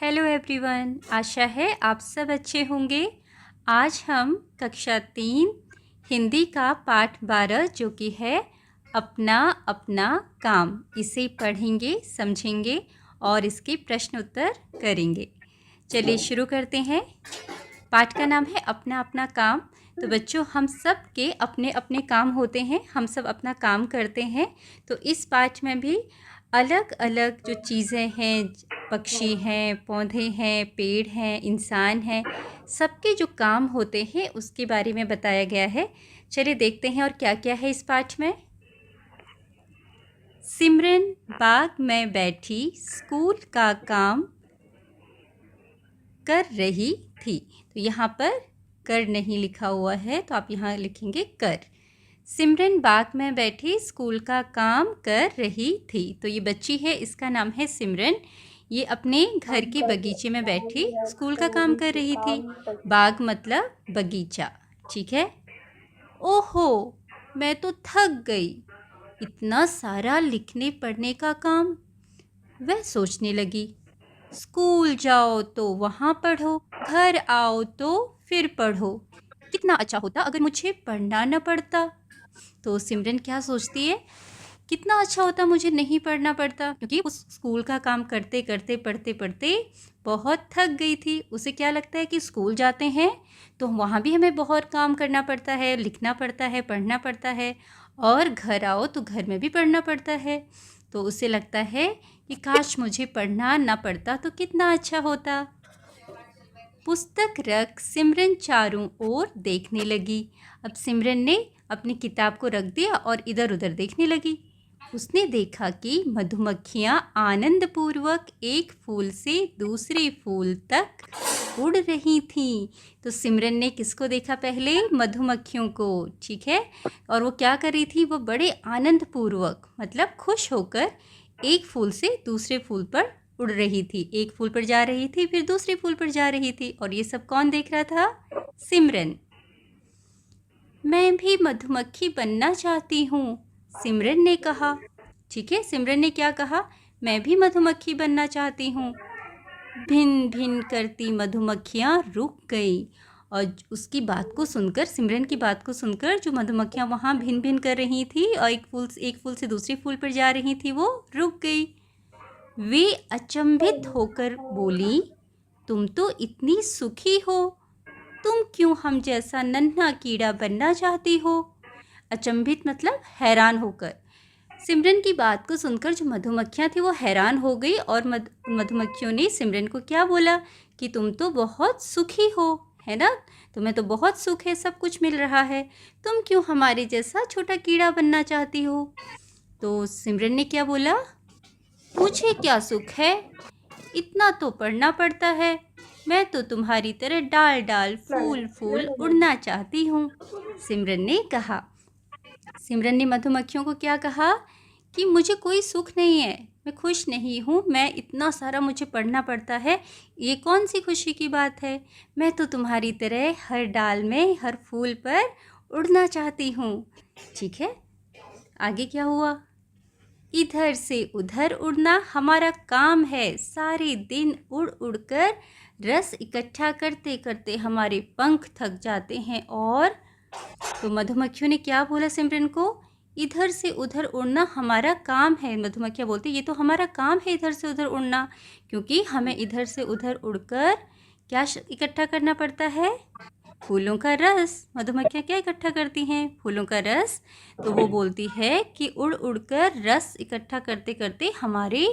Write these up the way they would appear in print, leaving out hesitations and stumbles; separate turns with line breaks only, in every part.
Hello everyone, आशा है आप सब अच्छे होंगे। आज हम कक्षा 3 हिंदी का पाठ 12 जो कि है अपना अपना काम, इसे पढ़ेंगे, समझेंगे और इसके प्रश्न उत्तर करेंगे। चलिए शुरू करते हैं। पाठ का नाम है अपना अपना काम। तो बच्चों, हम सब के अपने अपने काम होते हैं, हम सब अपना काम करते हैं। तो इस पाठ में भी अलग अलग जो चीज़ें हैं, पक्षी हैं, पौधे हैं, पेड़ हैं, इंसान हैं, सबके जो काम होते हैं उसके बारे में बताया गया है। चलिए देखते हैं और क्या क्या है इस पाठ में। सिमरन बाग में बैठी स्कूल का काम कर रही थी। तो यहाँ पर कर नहीं लिखा हुआ है, तो आप यहाँ लिखेंगे कर। सिमरन बाग में बैठी स्कूल का काम कर रही थी। तो ये बच्ची है, इसका नाम है सिमरन। ये अपने घर के बगीचे में बैठी स्कूल का काम कर रही थी। बाग मतलब बगीचा, ठीक है। ओहो, मैं तो थक गई, इतना सारा लिखने पढ़ने का काम। वह सोचने लगी, स्कूल जाओ तो वहाँ पढ़ो, घर आओ तो फिर पढ़ो। कितना अच्छा होता अगर मुझे पढ़ना न पड़ता। तो सिमरन क्या सोचती है, कितना अच्छा होता मुझे नहीं पढ़ना पड़ता, क्योंकि उस स्कूल का काम करते करते पढ़ते पढ़ते बहुत थक गई थी। उसे क्या लगता है कि स्कूल जाते हैं तो वहाँ भी हमें बहुत काम करना पड़ता है, लिखना पड़ता है, पढ़ना पड़ता है, और घर आओ तो घर में भी पढ़ना पड़ता है। तो उसे लगता है कि काश मुझे पढ़ना ना पड़ता तो कितना अच्छा होता। पुस्तक रख सिमरन चारों ओर देखने लगी। अब सिमरन ने अपनी किताब को रख दिया और इधर उधर देखने लगी। उसने देखा कि मधुमक्खियाँ आनंदपूर्वक एक फूल से दूसरे फूल तक उड़ रही थीं। तो सिमरन ने किसको देखा पहले? मधुमक्खियों को, ठीक है। और वो क्या कर रही थी? वो बड़े आनंदपूर्वक मतलब खुश होकर एक फूल से दूसरे फूल पर उड़ रही थी। एक फूल पर जा रही थी, फिर दूसरे फूल पर जा रही थी। और ये सब कौन देख रहा था? सिमरन। मैं भी मधुमक्खी बनना चाहती हूँ, सिमरन ने कहा। ठीक है, सिमरन ने क्या कहा? मैं भी मधुमक्खी बनना चाहती हूँ। भिन भिन करती मधुमक्खियाँ रुक गई। और उसकी बात को सुनकर, सिमरन की बात को सुनकर, जो मधुमक्खियाँ वहाँ भिन भिन कर रही थी और एक फूल से दूसरे फूल पर जा रही थी, वो रुक गई। वे अचंभित होकर बोली, तुम तो इतनी सुखी हो, तुम क्यों हम जैसा नन्हा कीड़ा बनना चाहती हो? अचंभित मतलब हैरान होकर। सिमरन की बात को सुनकर जो मधुमक्खियाँ थी वो हैरान हो गई, और मधुमक्खियों ने सिमरन को क्या बोला कि तुम तो बहुत सुखी हो, है ना? तुम्हें तो बहुत सुख है, सब कुछ मिल रहा है, तुम क्यों हमारे जैसा छोटा कीड़ा बनना चाहती हो? तो सिमरन ने क्या बोला? मुझे क्या सुख है, इतना तो पढ़ना पड़ता है। मैं तो तुम्हारी तरह डाल डाल फूल फूल उड़ना चाहती हूँ, सिमरन ने कहा। सिमरन ने मधुमक्खियों को क्या कहा कि मुझे कोई सुख नहीं है, मैं खुश नहीं हूँ, मैं इतना सारा मुझे पढ़ना पड़ता है, ये कौन सी खुशी की बात है? मैं तो तुम्हारी तरह हर डाल में, हर फूल पर उड़ना चाहती हूँ। ठीक है, आगे क्या हुआ? इधर से उधर उड़ना हमारा काम है, सारे दिन उड़ उड़ कर रस इकट्ठा करते करते हमारे पंख थक जाते हैं। और तो मधुमक्खियों ने क्या बोला सिमरन को? इधर से उधर उड़ना हमारा काम है। मधुमक्खियाँ बोलती, ये तो हमारा काम है इधर से उधर उड़ना, क्योंकि हमें इधर से उधर उड़कर क्या इकट्ठा करना पड़ता है? फूलों का रस। मधुमक्खियाँ क्या इकट्ठा करती हैं? फूलों का रस। तो वो बोलती है कि उड़ उड़कर रस इकट्ठा करते करते हमारे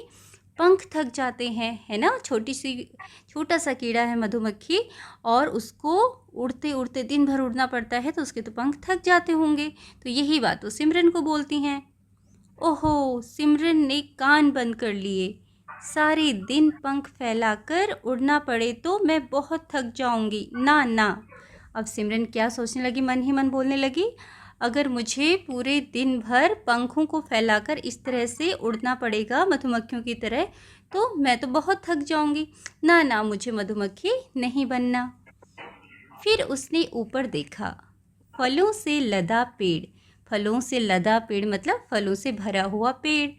पंख थक जाते हैं, है ना? छोटा सा कीड़ा है मधुमक्खी, और उसको उड़ते उड़ते दिन भर उड़ना पड़ता है, तो उसके तो पंख थक जाते होंगे। तो यही बात वो सिमरन को बोलती हैं। ओहो, सिमरन ने कान बंद कर लिए। सारे दिन पंख फैलाकर उड़ना पड़े तो मैं बहुत थक जाऊंगी, ना ना। अब सिमरन क्या सोचने लगी, मन ही मन बोलने लगी, अगर मुझे पूरे दिन भर पंखों को फैलाकर इस तरह से उड़ना पड़ेगा मधुमक्खियों की तरह, तो मैं तो बहुत थक जाऊंगी, ना ना, मुझे मधुमक्खी नहीं बनना। फिर उसने ऊपर देखा, फलों से लदा पेड़। फलों से लदा पेड़ मतलब फलों से भरा हुआ पेड़।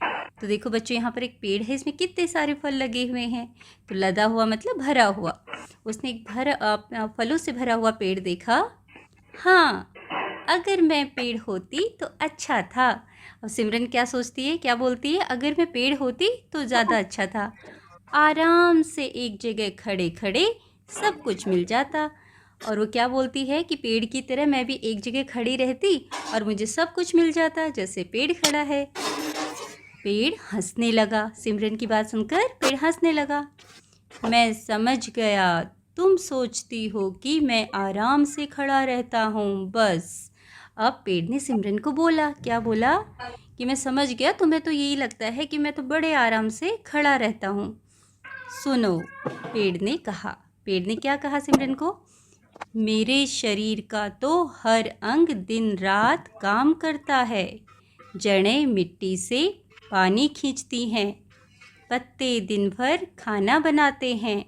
तो देखो बच्चों, यहाँ पर एक पेड़ है, इसमें कितने सारे फल लगे हुए हैं। तो लदा हुआ मतलब भरा हुआ। उसने एक फलों से भरा हुआ पेड़ देखा। हाँ, अगर मैं पेड़ होती तो अच्छा था। अब सिमरन क्या सोचती है, क्या बोलती है? अगर मैं पेड़ होती तो ज़्यादा अच्छा था। आराम से एक जगह खड़े खड़े सब कुछ मिल जाता। और वो क्या बोलती है कि पेड़ की तरह मैं भी एक जगह खड़ी रहती और मुझे सब कुछ मिल जाता जैसे पेड़ खड़ा है। पेड़ हंसने लगा। सिमरन की बात सुनकर पेड़ हंसने लगा। मैं समझ गया, तुम सोचती हो कि मैं आराम से खड़ा रहता हूँ बस। अब पेड़ ने सिमरन को बोला, क्या बोला कि मैं समझ गया, तुम्हें तो यही लगता है कि मैं तो बड़े आराम से खड़ा रहता हूँ। सुनो, पेड़ ने कहा। पेड़ ने क्या कहा सिमरन को? मेरे शरीर का तो हर अंग दिन रात काम करता है। जड़ें मिट्टी से पानी खींचती हैं, पत्ते दिन भर खाना बनाते हैं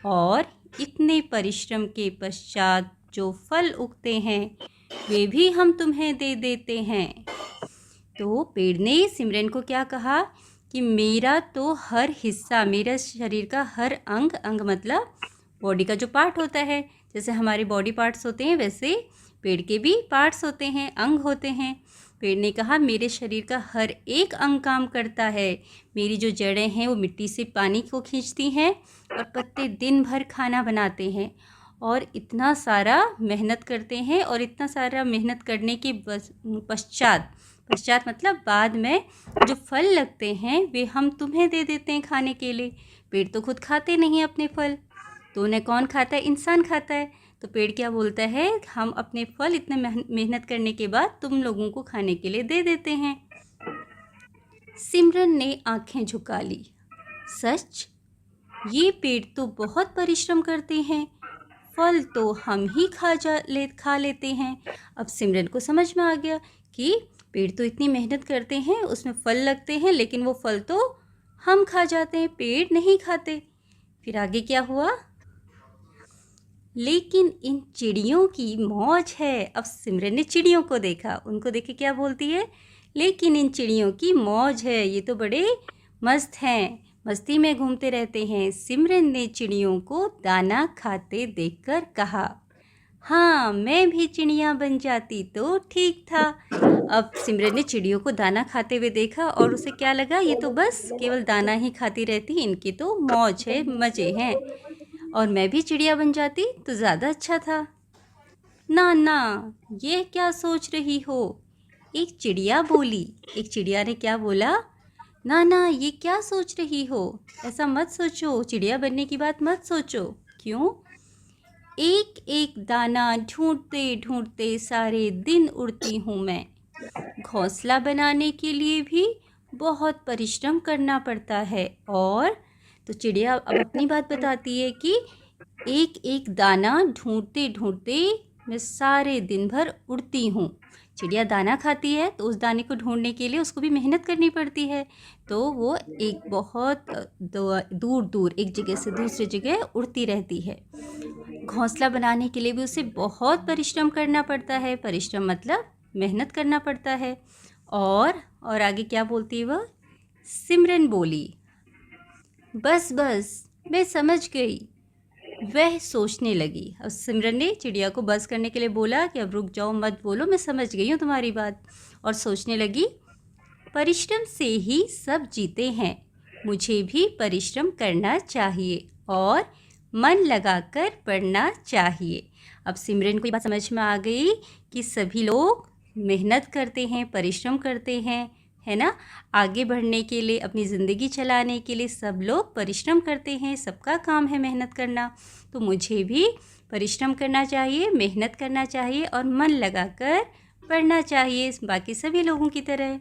और इतने परिश्रम के पश्चात जो फल उगते हैं वे भी हम तुम्हें दे देते हैं। तो पेड़ ने सिमरन को क्या कहा कि मेरा तो हर हिस्सा, मेरा शरीर का हर अंग, अंग मतलब बॉडी का जो पार्ट होता है, जैसे हमारे बॉडी पार्ट्स होते हैं वैसे पेड़ के भी पार्ट्स होते हैं, अंग होते हैं। पेड़ ने कहा मेरे शरीर का हर एक अंग काम करता है। मेरी जो जड़ें हैं वो मिट्टी से पानी को खींचती हैं और पत्ते दिन भर खाना बनाते हैं और इतना सारा मेहनत करते हैं। और इतना सारा मेहनत करने के पश्चात, पश्चात मतलब बाद में जो फल लगते हैं वे हम तुम्हें दे देते हैं खाने के लिए। पेड़ तो खुद खाते नहीं अपने फल, तो उन्हें कौन खाता है? इंसान खाता है। तो पेड़ क्या बोलता है, हम अपने फल इतने मेहनत करने के बाद तुम लोगों को खाने के लिए दे देते हैं। सिमरन ने आंखें झुका ली। सच? ये पेड़ तो बहुत परिश्रम करते हैं, फल तो हम ही खा लेते हैं। अब सिमरन को समझ में आ गया कि पेड़ तो इतनी मेहनत करते हैं, उसमें फल लगते हैं, लेकिन वो फल तो हम खा जाते हैं, पेड़ नहीं खाते। फिर आगे क्या हुआ? लेकिन इन चिड़ियों की मौज है। अब सिमरन ने चिड़ियों को देखा, उनको देख के क्या बोलती है? लेकिन इन चिड़ियों की मौज है, ये तो बड़े मस्त हैं, मस्ती में घूमते रहते हैं। सिमरन ने चिड़ियों को दाना खाते देखकर कहा, हाँ, मैं भी चिड़िया बन जाती तो ठीक था। अब सिमरन ने चिड़ियों को दाना खाते हुए देखा और उसे क्या लगा, ये तो बस केवल दाना ही खाती रहती, इनकी तो मौज है, मज़े हैं, और मैं भी चिड़िया बन जाती तो ज़्यादा अच्छा था। ना ना, ये क्या सोच रही हो? एक चिड़िया बोली। एक चिड़िया ने क्या बोला? ना ना, ये क्या सोच रही हो? ऐसा मत सोचो, चिड़िया बनने की बात मत सोचो। क्यों? एक एक दाना ढूंढते ढूंढते सारे दिन उड़ती हूँ मैं। घोंसला बनाने के लिए भी बहुत परिश्रम करना पड़ता है। और तो चिड़िया अब अपनी बात बताती है कि एक एक दाना ढूंढते ढूंढते मैं सारे दिन भर उड़ती हूँ। चिड़िया दाना खाती है तो उस दाने को ढूंढने के लिए उसको भी मेहनत करनी पड़ती है, तो वो एक बहुत दूर दूर एक जगह से दूसरी जगह उड़ती रहती है। घोंसला बनाने के लिए भी उसे बहुत परिश्रम करना पड़ता है। परिश्रम मतलब मेहनत करना पड़ता है। और आगे क्या बोलती है वह? सिमरन बोली, बस बस, मैं समझ गई। वह सोचने लगी। अब सिमरन ने चिड़िया को बस करने के लिए बोला कि अब रुक जाओ, मत बोलो, मैं समझ गई हूँ तुम्हारी बात। और सोचने लगी, परिश्रम से ही सब जीते हैं, मुझे भी परिश्रम करना चाहिए और मन लगाकर पढ़ना चाहिए। अब सिमरन को ये बात समझ में आ गई कि सभी लोग मेहनत करते हैं, परिश्रम करते हैं, है ना। आगे बढ़ने के लिए, अपनी ज़िंदगी चलाने के लिए सब लोग परिश्रम करते हैं, सबका काम है मेहनत करना। तो मुझे भी परिश्रम करना चाहिए, मेहनत करना चाहिए और मन लगाकर पढ़ना चाहिए बाकी सभी लोगों की तरह।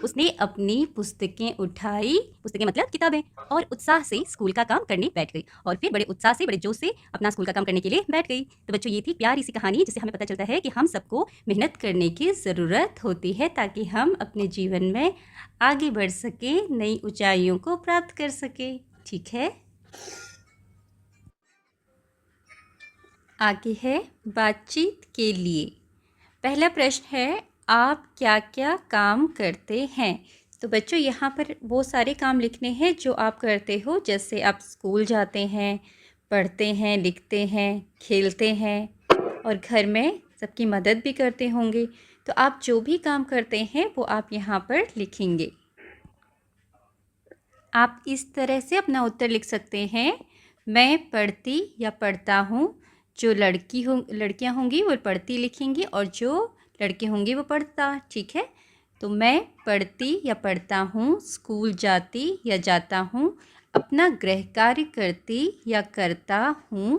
उसने अपनी पुस्तकें उठाई, पुस्तकें मतलब किताबें, और उत्साह से स्कूल का काम करने बैठ गई। और फिर बड़े उत्साह से, बड़े जोश से अपना स्कूल का काम करने के लिए बैठ गई। तो बच्चों, ये थी प्यारी सी कहानी जिससे हमें पता चलता है कि हम सबको मेहनत करने की ज़रूरत होती है ताकि हम अपने जीवन में आगे बढ़ सकें, नई ऊंचाइयों को प्राप्त कर सकें। ठीक है, आगे है बातचीत के लिए। पहला प्रश्न है, आप क्या क्या काम करते हैं? तो बच्चों यहाँ पर वो सारे काम लिखने हैं जो आप करते हो, जैसे आप स्कूल जाते हैं, पढ़ते हैं, लिखते हैं, खेलते हैं और घर में सबकी मदद भी करते होंगे। तो आप जो भी काम करते हैं वो आप यहाँ पर लिखेंगे। आप इस तरह से अपना उत्तर लिख सकते हैं। मैं पढ़ती या पढ़ता हूँ। जो लड़कियाँ होंगी वो पढ़ती लिखेंगी और जो लड़के होंगे वो पढ़ता। ठीक है, तो मैं पढ़ती या पढ़ता हूँ, स्कूल जाती या जाता हूँ, अपना गृह कार्य करती या करता हूँ,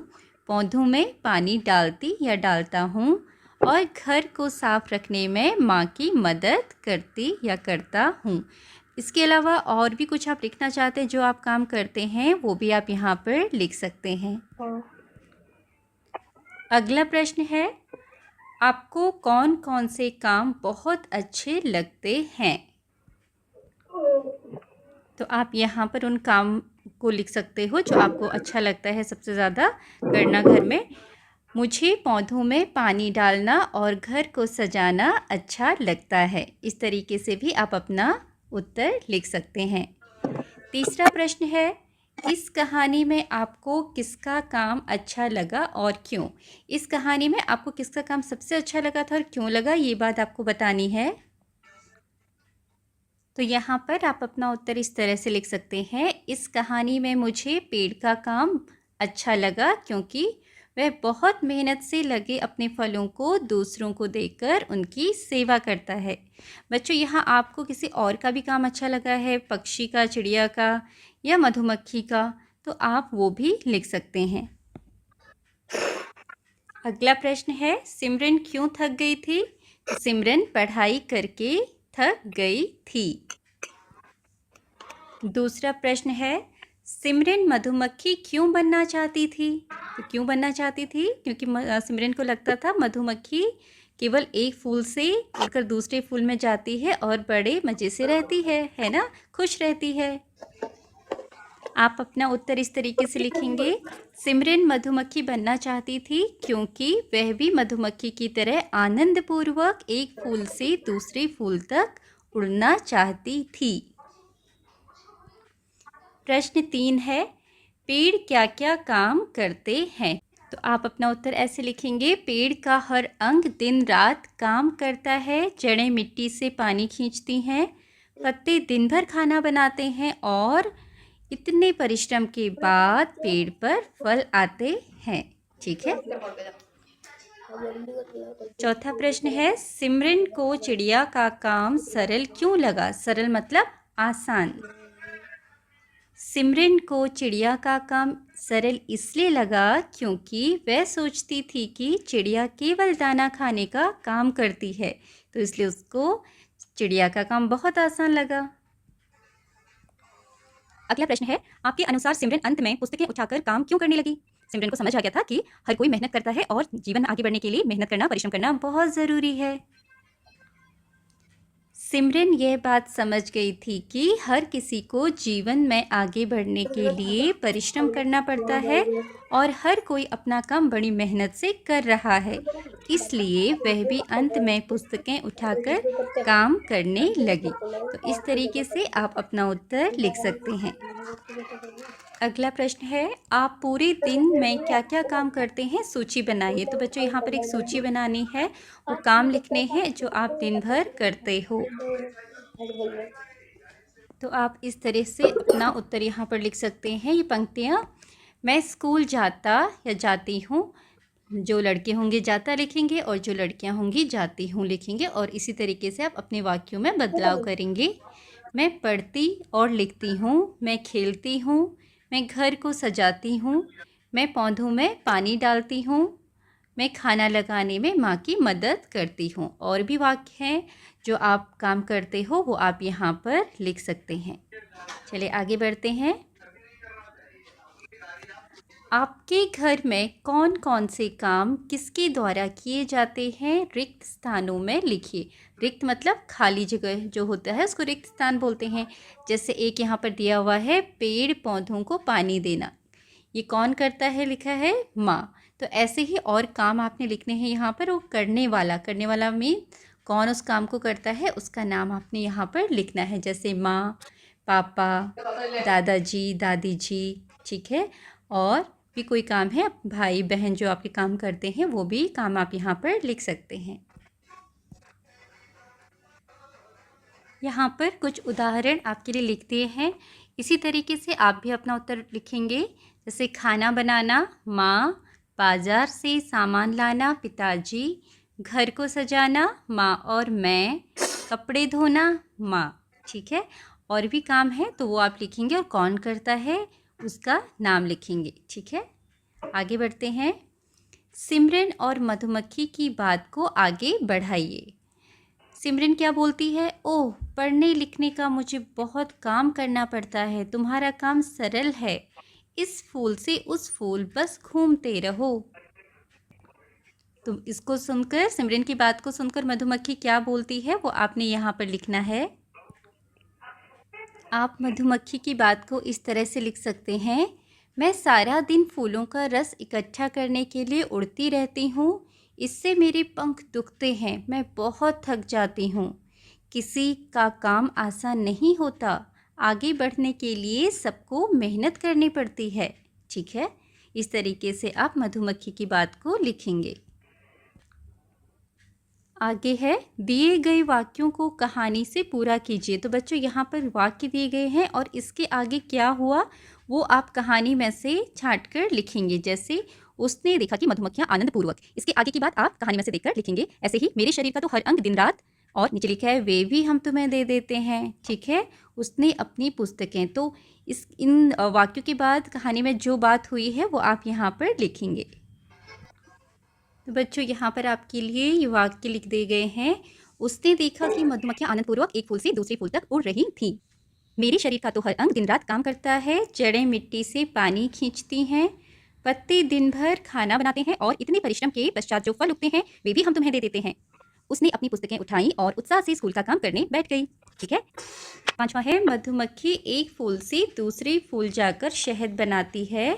पौधों में पानी डालती या डालता हूँ और घर को साफ रखने में माँ की मदद करती या करता हूँ। इसके अलावा और भी कुछ आप लिखना चाहते हैं जो आप काम करते हैं, वो भी आप यहाँ पर लिख सकते हैं। अगला प्रश्न है, आपको कौन कौन से काम बहुत अच्छे लगते हैं? तो आप यहाँ पर उन काम को लिख सकते हो जो आपको अच्छा लगता है सबसे ज़्यादा करना घर में। मुझे पौधों में पानी डालना और घर को सजाना अच्छा लगता है। इस तरीके से भी आप अपना उत्तर लिख सकते हैं। तीसरा प्रश्न है, इस कहानी में आपको किसका काम अच्छा लगा और क्यों? इस कहानी में आपको किसका काम सबसे अच्छा लगा था और क्यों लगा, ये बात आपको बतानी है। तो यहाँ पर आप अपना उत्तर इस तरह से लिख सकते हैं, इस कहानी में मुझे पेड़ का काम अच्छा लगा क्योंकि वह बहुत मेहनत से लगे अपने फलों को दूसरों को देकर उनकी सेवा करता है। बच्चों, यहाँ आपको किसी और का भी काम अच्छा लगा है, पक्षी का, चिड़िया का या मधुमक्खी का, तो आप वो भी लिख सकते हैं। अगला प्रश्न है, सिमरन क्यों थक गई थी? सिमरन पढ़ाई करके थक गई थी। दूसरा प्रश्न है, सिमरन मधुमक्खी क्यों बनना चाहती थी? तो क्यों बनना चाहती थी? क्योंकि सिमरन को लगता था मधुमक्खी केवल एक फूल से उड़कर दूसरे फूल में जाती है और बड़े मज़े से रहती है ना, खुश रहती है। आप अपना उत्तर इस तरीके से लिखेंगे, सिमरन मधुमक्खी बनना चाहती थी क्योंकि वह भी मधुमक्खी की तरह आनंदपूर्वक एक फूल से दूसरे फूल तक उड़ना चाहती थी। प्रश्न 3 है, पेड़ क्या क्या काम करते हैं? तो आप अपना उत्तर ऐसे लिखेंगे, पेड़ का हर अंग दिन रात काम करता है। जड़ें मिट्टी से पानी खींचती हैं, पत्ते दिन भर खाना बनाते हैं और इतने परिश्रम के बाद पेड़ पर फल आते हैं। ठीक है। चौथा प्रश्न है, सिमरन को चिड़िया का काम सरल क्यों लगा? सरल मतलब आसान। सिमरन को चिड़िया का काम सरल इसलिए लगा क्योंकि वह सोचती थी कि चिड़िया केवल दाना खाने का काम करती है, तो इसलिए उसको चिड़िया का काम बहुत आसान लगा। अगला प्रश्न है, आपके अनुसार सिमरन अंत में पुस्तकें उठाकर काम क्यों करने लगी? सिमरन को समझ आ गया था कि हर कोई मेहनत करता है और जीवन में आगे बढ़ने के लिए मेहनत करना, परिश्रम करना बहुत ज़रूरी है। सिमरन यह बात समझ गई थी कि हर किसी को जीवन में आगे बढ़ने के लिए परिश्रम करना पड़ता है और हर कोई अपना काम बड़ी मेहनत से कर रहा है, इसलिए वह भी अंत में पुस्तकें उठाकर काम करने लगी। तो इस तरीके से आप अपना उत्तर लिख सकते हैं। अगला प्रश्न है, आप पूरे दिन में क्या क्या काम करते हैं, सूची बनाइए। तो बच्चों, यहाँ पर एक सूची बनानी है, वो काम लिखने हैं जो आप दिन भर करते हो। तो आप इस तरह से अपना उत्तर यहाँ पर लिख सकते हैं। ये पंक्तियाँ, मैं स्कूल जाता या जाती हूँ, जो लड़के होंगे जाता लिखेंगे और जो लड़कियाँ होंगी जाती हूँ लिखेंगे और इसी तरीके से आप अपने वाक्यों में बदलाव करेंगे। मैं पढ़ती और लिखती हूँ, मैं खेलती हूँ, मैं घर को सजाती हूँ, मैं पौधों में पानी डालती हूँ, मैं खाना लगाने में माँ की मदद करती हूँ। और भी वाक्य हैं जो आप काम करते हो वो आप यहाँ पर लिख सकते हैं। चलिए आगे बढ़ते हैं। आपके घर में कौन कौन से काम किसके द्वारा किए जाते हैं, रिक्त स्थानों में लिखिए। रिक्त मतलब खाली जगह जो होता है उसको रिक्त स्थान बोलते हैं। जैसे एक यहाँ पर दिया हुआ है, पेड़ पौधों को पानी देना, ये कौन करता है, लिखा है माँ। तो ऐसे ही और काम आपने लिखने हैं यहाँ पर, वो करने वाला में कौन उस काम को करता है उसका नाम आपने यहाँ पर लिखना है, जैसे माँ, पापा, दादाजी, दादी जी। ठीक है, और भी कोई काम है, भाई बहन जो आपके काम करते हैं वो भी काम आप यहाँ पर लिख सकते हैं। यहाँ पर कुछ उदाहरण आपके लिए लिख दिए हैं। इसी तरीके से आप भी अपना उत्तर लिखेंगे, जैसे खाना बनाना माँ, बाज़ार से सामान लाना पिताजी, घर को सजाना माँ और मैं, कपड़े धोना माँ। ठीक है, और भी काम है तो वो आप लिखेंगे और कौन करता है उसका नाम लिखेंगे। ठीक है, आगे बढ़ते हैं। सिमरन और मधुमक्खी की बात को आगे बढ़ाइए। सिमरन क्या बोलती है? ओह, पढ़ने लिखने का मुझे बहुत काम करना पड़ता है, तुम्हारा काम सरल है, इस फूल से उस फूल बस घूमते रहो। तुम इसको सुनकर, सिमरन की बात को सुनकर मधुमक्खी क्या बोलती है वो आपने यहाँ पर लिखना है। आप मधुमक्खी की बात को इस तरह से लिख सकते हैं, मैं सारा दिन फूलों का रस इकट्ठा करने के लिए उड़ती रहती हूँ, इससे मेरे पंख दुखते हैं, मैं बहुत थक जाती हूँ। किसी का काम आसान नहीं होता, आगे बढ़ने के लिए सबको मेहनत करनी पड़ती है। ठीक है, इस तरीके से आप मधुमक्खी की बात को लिखेंगे। आगे है, दिए गए वाक्यों को कहानी से पूरा कीजिए। तो बच्चों यहाँ पर वाक्य दिए गए हैं और इसके आगे क्या हुआ वो आप कहानी में से छांट कर लिखेंगे। जैसे उसने देखा कि मधुमक्खियाँ आनंदपूर्वक, इसके आगे की बात आप कहानी में से देखकर लिखेंगे। ऐसे ही मेरे शरीर का तो हर अंग दिन रात, और नीचे लिखा है वे भी हम तुम्हें दे देते हैं। ठीक है, उसने अपनी पुस्तकें। तो इन वाक्यों के बाद कहानी में जो बात हुई है वो आप यहाँ पर लिखेंगे। तो बच्चों यहाँ पर आपके लिए ये वाक्य लिख दिए गए हैं। उसने देखा कि मधुमक्खियाँ आनंदपूर्वक एक फूल से दूसरे फूल तक उड़ रही थी। मेरे शरीर का तो हर अंग दिन रात काम करता है, जड़ें मिट्टी से पानी खींचती हैं, पत्ते दिन भर खाना बनाते हैं और इतने परिश्रम के पश्चात जो फल उगते हैं वे भी हम तुम्हें दे देते हैं। उसने अपनी पुस्तकें उठाई और उत्साह से स्कूल का काम करने बैठ गई। ठीक है, 5वां है, मधुमक्खी एक फूल से दूसरे फूल जाकर शहद बनाती है।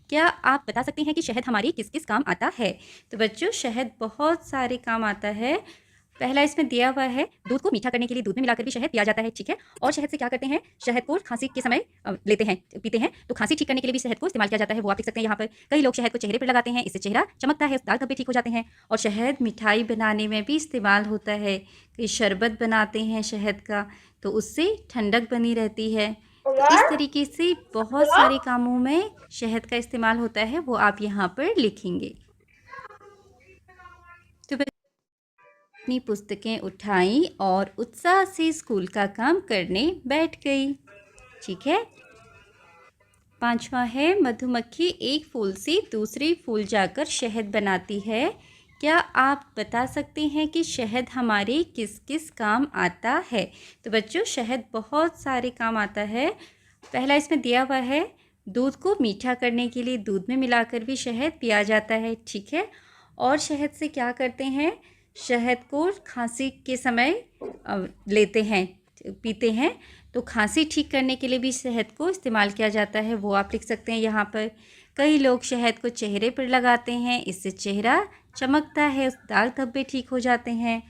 क्या आप बता सकते हैं कि शहद हमारी किस किस काम आता है? तो बच्चों शहद बहुत सारे काम आता है। पहला इसमें दिया हुआ है, दूध को मीठा करने के लिए दूध में मिलाकर भी शहद पिया जाता है। ठीक है, और शहद से क्या करते हैं, शहद को खांसी के समय लेते हैं, पीते हैं, तो खांसी ठीक करने के लिए भी शहद को इस्तेमाल किया जाता है। वो आप देख सकते हैं यहाँ पर। कई लोग शहद को चेहरे पर लगाते हैं, इससे चेहरा चमकता है, दाग धब्बे ठीक हो जाते हैं। और शहद मिठाई बनाने में भी इस्तेमाल होता है। कई शरबत बनाते हैं शहद का, तो उससे ठंडक बनी रहती है। तो इस तरीके से बहुत सारे कामों में शहद का इस्तेमाल होता है, वो आप यहाँ पर लिखेंगे। तो अपनी पुस्तकें उठाई और उत्साह से स्कूल का काम करने बैठ गई। ठीक है, 5वां है, मधुमक्खी एक फूल से दूसरे फूल जाकर शहद बनाती है। क्या आप बता सकते हैं कि शहद हमारे किस किस काम आता है? तो बच्चों शहद बहुत सारे काम आता है। पहला इसमें दिया हुआ है, दूध को मीठा करने के लिए दूध में मिलाकर भी शहद पिया जाता है। ठीक है, और शहद से क्या करते हैं, शहद को खांसी के समय लेते हैं, पीते हैं, तो खांसी ठीक करने के लिए भी शहद को इस्तेमाल किया जाता है, वो आप लिख सकते हैं यहाँ पर। कई लोग शहद को चेहरे पर लगाते हैं, इससे चेहरा चमकता है, दाग धब्बे ठीक हो जाते हैं।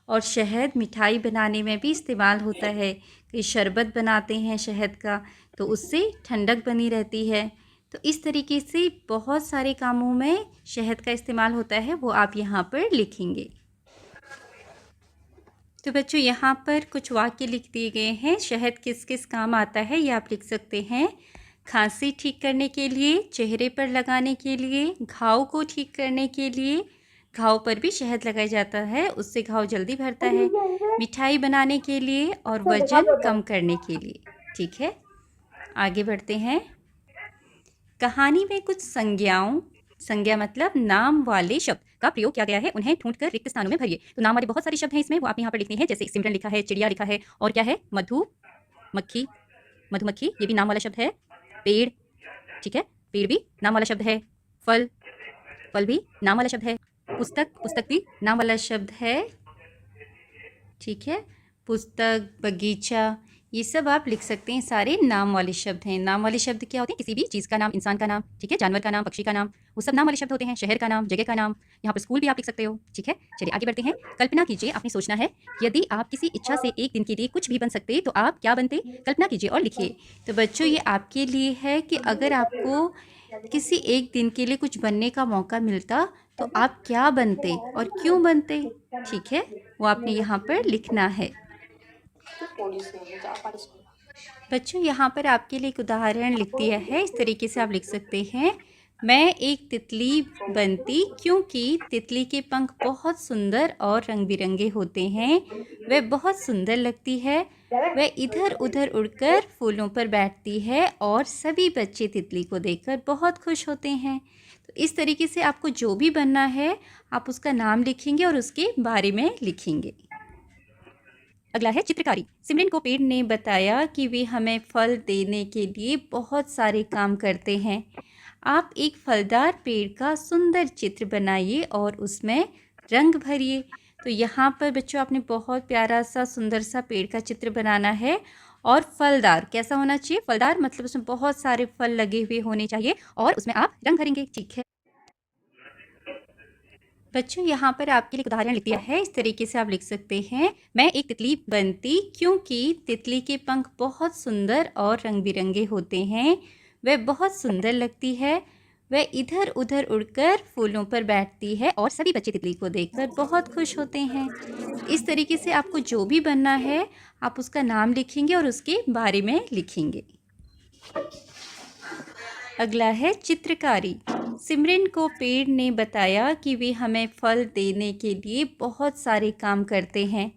और शहद मिठाई बनाने में भी इस्तेमाल होता है। कई शरबत बनाते हैं शहद का, तो उससे ठंडक बनी रहती है। तो इस तरीके से बहुत सारे कामों में शहद का इस्तेमाल होता है, वो आप यहाँ पर लिखेंगे। तो बच्चों यहाँ पर कुछ वाक्य लिख दिए गए हैं, शहद किस किस काम आता है ये आप लिख सकते हैं। खांसी ठीक करने के लिए, चेहरे पर लगाने के लिए, घाव को ठीक करने के लिए, घाव पर भी शहद लगाया जाता है, उससे घाव जल्दी भरता है, मिठाई बनाने के लिए और वजन कम करने के लिए। ठीक है, आगे बढ़ते हैं। कहानी में कुछ संज्ञा मतलब नाम वाले शब्द का प्रयोग किया गया है, उन्हें ढूंढकर रिक्त स्थानों में भरिए। तो नाम वाले बहुत सारे शब्द हैं इसमें, वो आप यहाँ पर लिखते हैं। जैसे सिमरन लिखा है, चिड़िया लिखा है, और क्या है, मधुमक्खी, ये भी नाम वाला शब्द है। पेड़, ठीक है, पेड़ भी नाम वाला शब्द है। फल भी नाम वाला शब्द है। पुस्तक भी नाम वाला शब्द है। ठीक है, पुस्तक, बगीचा, ये सब आप लिख सकते हैं। सारे नाम वाले शब्द हैं। नाम वाले शब्द क्या होते हैं? किसी भी चीज़ का नाम, इंसान का नाम, ठीक है, जानवर का नाम, पक्षी का नाम, वो सब नाम वाले शब्द होते हैं। शहर का नाम, जगह का नाम, यहाँ पर स्कूल भी आप लिख सकते हो, ठीक है। चलिए आगे बढ़ते हैं। कल्पना कीजिए, आपने सोचना है यदि आप किसी इच्छा से एक दिन के लिए कुछ भी बन सकते तो आप क्या बनते? कल्पना कीजिए और लिखिए। तो बच्चों ये आपके लिए है कि अगर आपको किसी एक दिन के लिए कुछ बनने का मौका मिलता तो आप क्या बनते और क्यों बनते, ठीक है, वो आपने यहाँ पर लिखना है। बच्चों यहाँ पर आपके लिए एक उदाहरण लिख दिया है। इस तरीके से आप लिख सकते हैं, मैं एक तितली बनती क्योंकि तितली के पंख बहुत सुंदर और रंग बिरंगे होते हैं, वह बहुत सुंदर लगती है, वह इधर उधर उड़कर फूलों पर बैठती है और सभी बच्चे तितली को देखकर बहुत खुश होते हैं। तो इस तरीके से आपको जो भी बनना है आप उसका नाम लिखेंगे और उसके बारे में लिखेंगे। अगला है चित्रकारी। सिमरन को पेड़ ने बताया कि वे हमें फल देने के लिए बहुत सारे काम करते हैं। आप एक फलदार पेड़ का सुंदर चित्र बनाइए और उसमें रंग भरिए। तो यहाँ पर बच्चों आपने बहुत प्यारा सा सुंदर सा पेड़ का चित्र बनाना है और फलदार कैसा होना चाहिए? फलदार मतलब उसमें बहुत सारे फल लगे हुए होने चाहिए और उसमें आप रंग भरेंगे, ठीक है। बच्चों यहाँ पर आपके लिए उदाहरण लिख दिया है। इस तरीके से आप लिख सकते हैं, मैं एक तितली बनती क्योंकि तितली के पंख बहुत सुंदर और रंग बिरंगे होते हैं, वह बहुत सुंदर लगती है, वह इधर उधर उड़कर फूलों पर बैठती है और सभी बच्चे तितली को देखकर बहुत खुश होते हैं। इस तरीके से आपको जो भी बनना है आप उसका नाम लिखेंगे और उसके बारे में लिखेंगे। अगला है चित्रकारी। सिमरन को पेड़ ने बताया कि वे हमें फल देने के लिए बहुत सारे काम करते हैं।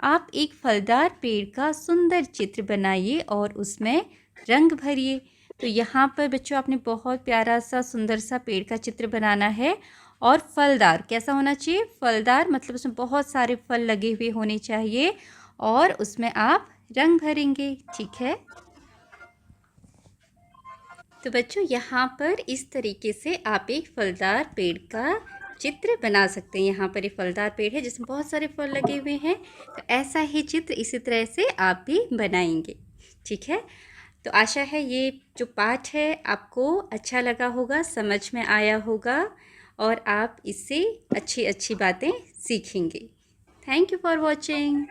आप एक फलदार पेड़ का सुंदर चित्र बनाइए और उसमें रंग भरिए। तो यहाँ पर बच्चों आपने बहुत प्यारा सा सुंदर सा पेड़ का चित्र बनाना है और फलदार कैसा होना चाहिए? फलदार मतलब उसमें बहुत सारे फल लगे हुए होने चाहिए और उसमें आप रंग भरेंगे, ठीक है। तो बच्चों यहाँ पर इस तरीके से आप एक फलदार पेड़ का चित्र बना सकते हैं। यहाँ पर एक फलदार पेड़ है जिसमें बहुत सारे फल लगे हुए हैं, तो ऐसा ही चित्र इसी तरह से आप भी बनाएंगे, ठीक है। तो आशा है ये जो पाठ है आपको अच्छा लगा होगा, समझ में आया होगा और आप इससे अच्छी अच्छी बातें सीखेंगे। Thank you for watching.